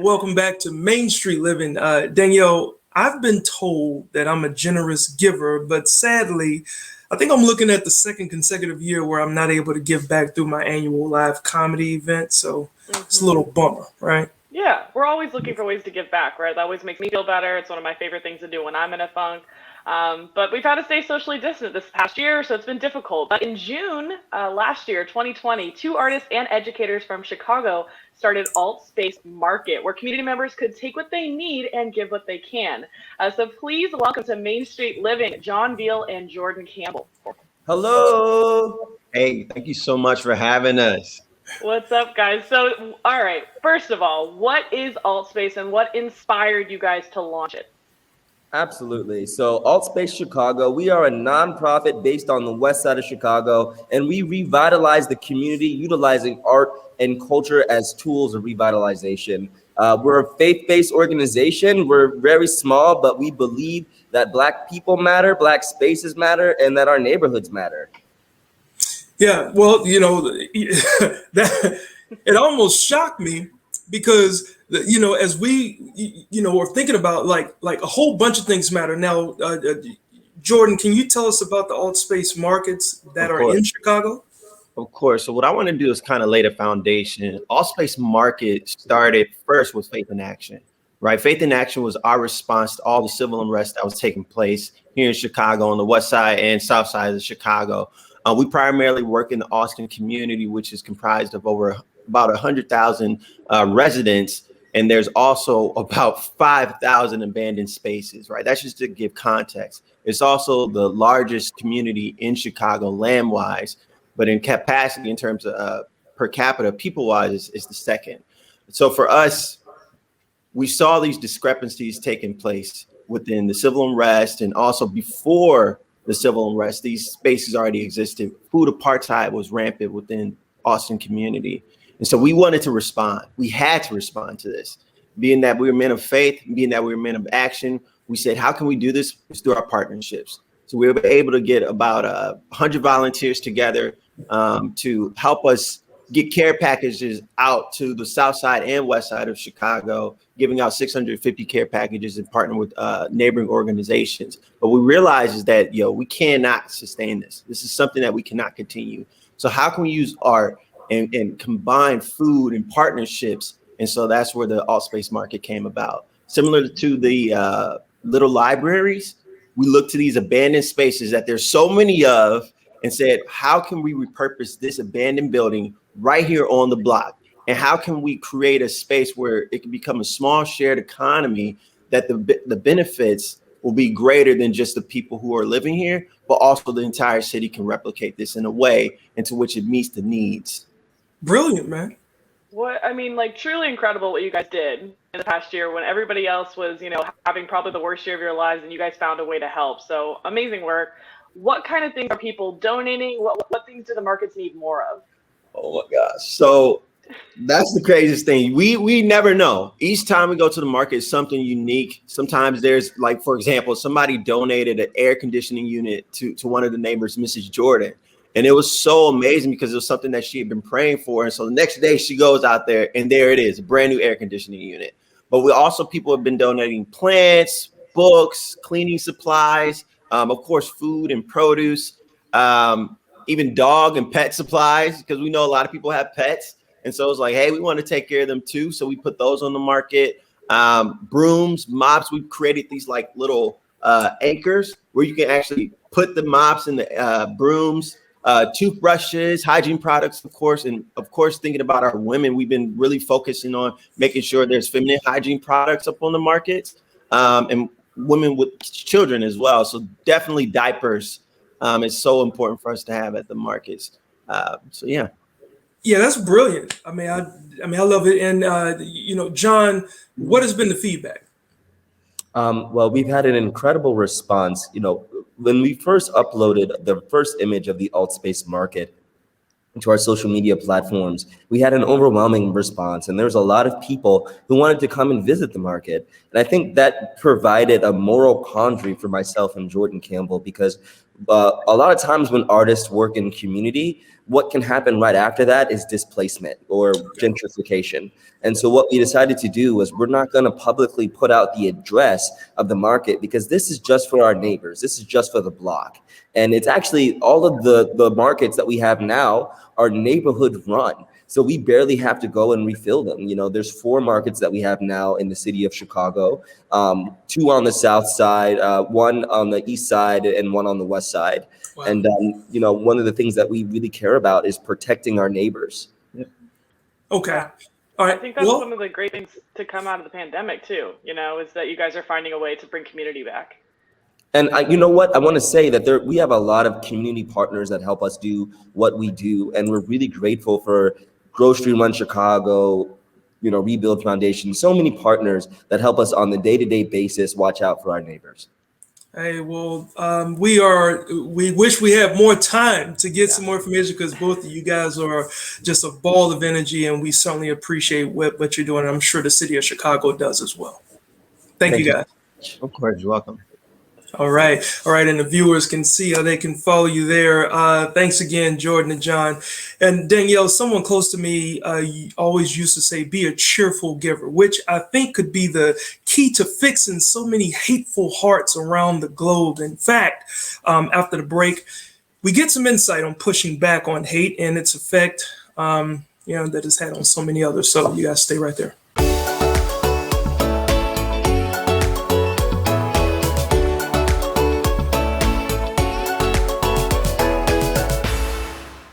welcome back to Main Street Living. Danielle, I've been told that I'm a generous giver, but sadly, I think I'm looking at the second consecutive year where I'm not able to give back through my annual live comedy event. So it's a little bummer, right? Yeah, we're always looking for ways to give back, right? That always makes me feel better. It's one of my favorite things to do when I'm in a funk. But we've had to stay socially distant this past year, so it's been difficult. But in June last year, 2020, two artists and educators from Chicago started Alt Space Market, where community members could take what they need and give what they can. So please welcome to Main Street Living, John Veal and Jordan Campbell. Hello. Hey, thank you so much for having us. What's up, guys? So, all right, first of all, what is AltSpace and what inspired you guys to launch it? Absolutely. So AltSpace Chicago, we are a nonprofit based on the west side of Chicago, and we revitalize the community utilizing art and culture as tools of revitalization. We're a faith-based organization. We're very small, but we believe that Black people matter, Black spaces matter, and that our neighborhoods matter. Yeah, well, that it almost shocked me because as we are thinking about like a whole bunch of things matter now. Jordan, can you tell us about the alt space markets that are in Chicago? Of course. So what I want to do is kind of lay the foundation. Alt space market started first with Faith in Action, right? Faith in Action was our response to all the civil unrest that was taking place here in Chicago on the west side and south side of Chicago. We primarily work in the Austin community, which is comprised of about 100,000 residents. And there's also about 5,000 abandoned spaces, right? That's just to give context. It's also the largest community in Chicago land-wise, but in capacity in terms of per capita, people-wise, is the second. So for us, we saw these discrepancies taking place within the civil unrest and also before the civil unrest. These spaces already existed. Food apartheid was rampant within Austin community. And so we wanted to respond. We had to respond to this. Being that we were men of faith, being that we were men of action, we said, how can we do this? It's through our partnerships. So we were able to get about 100 volunteers together to help us get care packages out to the south side and west side of Chicago, giving out 650 care packages and partner with neighboring organizations. But we realized is that, we cannot sustain this. This is something that we cannot continue. So how can we use art and combine food and partnerships? And so that's where the alt space market came about. Similar to the little libraries, we looked to these abandoned spaces that there's so many of and said, how can we repurpose this abandoned building right here on the block? And how can we create a space where it can become a small shared economy that the benefits will be greater than just the people who are living here, but also the entire city can replicate this in a way into which it meets the needs. Brilliant, man. Truly incredible what you guys did in the past year when everybody else was, having probably the worst year of your lives, and you guys found a way to help. So amazing work. What kind of things are people donating? What things do the markets need more of? Oh my gosh. So that's the craziest thing. We never know. Each time we go to the market, it's something unique. Sometimes there's, like, for example, somebody donated an air conditioning unit to one of the neighbors, Mrs. Jordan. And it was so amazing because it was something that she had been praying for. And so the next day she goes out there and there it is, a brand new air conditioning unit. But people have been donating plants, books, cleaning supplies, of course, food and produce, even dog and pet supplies, because we know a lot of people have pets. And so it's like, hey, we want to take care of them too. So we put those on the market. Brooms, mops, we've created these like little anchors where you can actually put the mops and the brooms, toothbrushes, hygiene products, of course. And of course, thinking about our women, we've been really focusing on making sure there's feminine hygiene products up on the markets, and women with children as well. So definitely diapers is so important for us to have at the markets. Yeah. Yeah, that's brilliant. I love it. And John, what has been the feedback? Well, we've had an incredible response. When we first uploaded the first image of the alt space market to our social media platforms, we had an overwhelming response, and there was a lot of people who wanted to come and visit the market. And I think that provided a moral quandary for myself and Jordan Campbell, because a lot of times when artists work in community, what can happen right after that is displacement or gentrification. And so what we decided to do was we're not going to publicly put out the address of the market, because this is just for our neighbors. This is just for the block. And it's actually all of the markets that we have now are neighborhood run. So we barely have to go and refill them. You know, there's 4 markets that we have now in the city of Chicago, 2 on the south side, 1 on the east side, and 1 on the west side. Wow. And, you know, one of the things that we really care about is protecting our neighbors. Okay. Yeah. All right. I think that's one of the great things to come out of the pandemic too, you know, is that you guys are finding a way to bring community back. And you know what? I want to say that we have a lot of community partners that help us do what we do. And we're really grateful for Grocery Run Chicago, you know, Rebuild Foundation, so many partners that help us on the day-to-day basis watch out for our neighbors. Hey, well, we wish we had more time to get some more information, because both of you guys are just a ball of energy, and we certainly appreciate what you're doing. And I'm sure the city of Chicago does as well. Thank you guys. Of course, you're welcome. All right. And the viewers can see how they can follow you there. Thanks again, Jordan and John. And Danielle, someone close to me always used to say, be a cheerful giver, which I think could be the key to fixing so many hateful hearts around the globe. In fact, after the break, we get some insight on pushing back on hate and its effect, that it's had on so many others. So you guys stay right there.